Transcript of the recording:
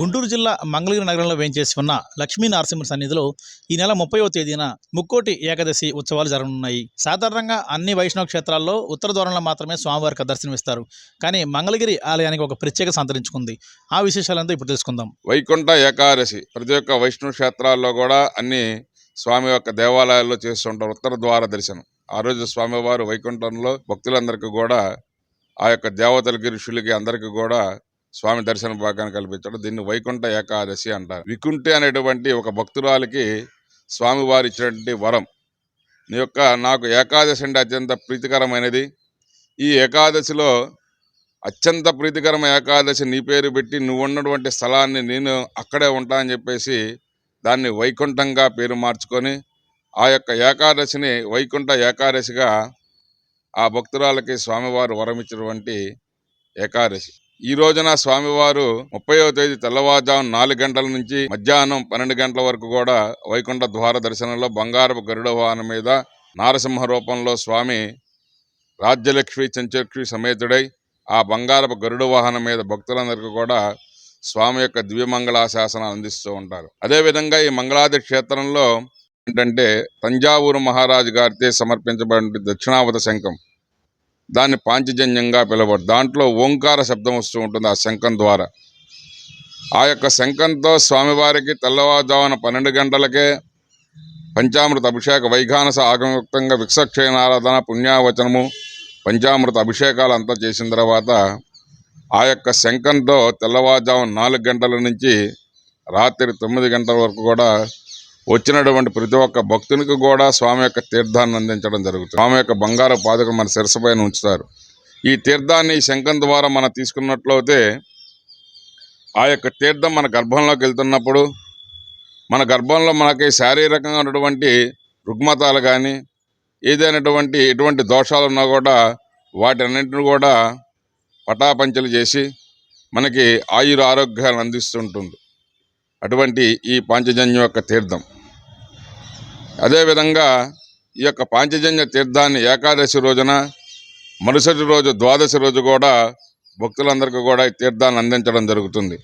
గుంటూరు జిల్లా మంగళగిరి నగరంలో వేంచేసి ఉన్న లక్ష్మీ నరసింహ సన్నిధిలో ఈ నెల 30వ తేదీన ముక్కోటి ఏకాదశి ఉత్సవాలు జరగనున్నాయి. సాధారణంగా అన్ని వైష్ణవ క్షేత్రాల్లో ఉత్తర ద్వారంలో మాత్రమే స్వామివారికి దర్శనమిస్తారు. కానీ మంగళగిరి ఆలయానికి ఒక ప్రత్యేకత సంతరించుకుంది. ఆ విశేషాలంతా ఇప్పుడు తెలుసుకుందాం. వైకుంఠ ఏకాదశి ప్రతి ఒక్క వైష్ణవ క్షేత్రాల్లో కూడా అన్ని స్వామి యొక్క దేవాలయాల్లో చేస్తుంటారు ఉత్తర ద్వార దర్శనం. ఆ రోజు స్వామివారు వైకుంఠంలో భక్తులందరికీ కూడా ఆ యొక్క దేవతలకి ఋషులకి అందరికీ కూడా స్వామి దర్శన భాగ్యాన్ని కల్పించడం. దీన్ని వైకుంఠ ఏకాదశి అంటారు. వికుంఠి అనేటువంటి ఒక భక్తురాలికి స్వామివారు ఇచ్చినటువంటి వరం. నాకు ఏకాదశి అంటే అత్యంత ప్రీతికరమైనది. ఈ ఏకాదశిలో అత్యంత ప్రీతికరమైన ఏకాదశి నీ పేరు పెట్టి నువ్వు ఉన్నటువంటి స్థలాన్ని నేను అక్కడే ఉంటా అని చెప్పేసి దాన్ని వైకుంఠంగా పేరు మార్చుకొని ఆ యొక్క ఏకాదశిని వైకుంఠ ఏకాదశిగా ఆ భక్తురాలకి స్వామివారు వరం ఇచ్చినటువంటి ఏకాదశి. ఈ రోజున స్వామివారు 30వ తేదీ తెల్లవారుజాము 4 గంటల నుంచి మధ్యాహ్నం 12 గంటల వరకు కూడా వైకుంఠ ద్వార దర్శనంలో బంగారపు గరుడ వాహనం మీద నారసింహ రూపంలో స్వామి రాజ్యలక్ష్మి చంచలక్ష్మి సమేతుడై ఆ బంగారపు గరుడ వాహనం మీద భక్తులందరికీ కూడా స్వామి యొక్క దివ్యమంగళాశాసనాలు అందిస్తూ ఉంటారు. అదేవిధంగా ఈ మంగళాది క్షేత్రంలో ఏంటంటే తంజావూరు మహారాజు గారితో సమర్పించబడిన దక్షిణావత శంఖం, దాన్ని పాంచజన్యంగా పిలవడు. దాంట్లో ఓంకార శబ్దం వస్తూ ఉంటుంది ఆ శంఖం ద్వారా. ఆ యొక్క శంఖంతో స్వామివారికి తెల్లవారుజామున 12 గంటలకే పంచామృత అభిషేక వైఖానస ఆగమయుక్తంగా విక్షక్షయనారాధన పుణ్యావచనము పంచామృత అభిషేకాలు అంతా చేసిన తర్వాత ఆ యొక్క శంఖంతో తెల్లవారుజామున 4 గంటల నుంచి రాత్రి 9 గంటల వరకు కూడా వచ్చినటువంటి ప్రతి ఒక్క భక్తునికి కూడా స్వామి యొక్క తీర్థాన్ని అందించడం జరుగుతుంది. స్వామి యొక్క బంగారు పాదకులు మన శిరస్సు పైన ఉంచుతారు. ఈ తీర్థాన్ని ఈ శంఖం ద్వారా మనం తీసుకున్నట్లయితే ఆ యొక్క తీర్థం మన గర్భంలోకి వెళ్తున్నప్పుడు మన గర్భంలో మనకి శారీరకంగా ఉన్నటువంటి రుగ్మతాలు కానీ ఏదైనటువంటి ఎటువంటి దోషాలు ఉన్నా కూడా వాటన్నింటిని కూడా పటాపంచలు చేసి మనకి ఆరోగ్యాలను అందిస్తుంటుంది అటువంటి ఈ పాంచజన్యం యొక్క తీర్థం. అదేవిధంగా ఈ యొక్క పాంచజన్య తీర్థాన్ని ఏకాదశి రోజున మరుసటి రోజు ద్వాదశి రోజు కూడా భక్తులందరికీ కూడా ఈ తీర్థాన్ని అందించడం జరుగుతుంది.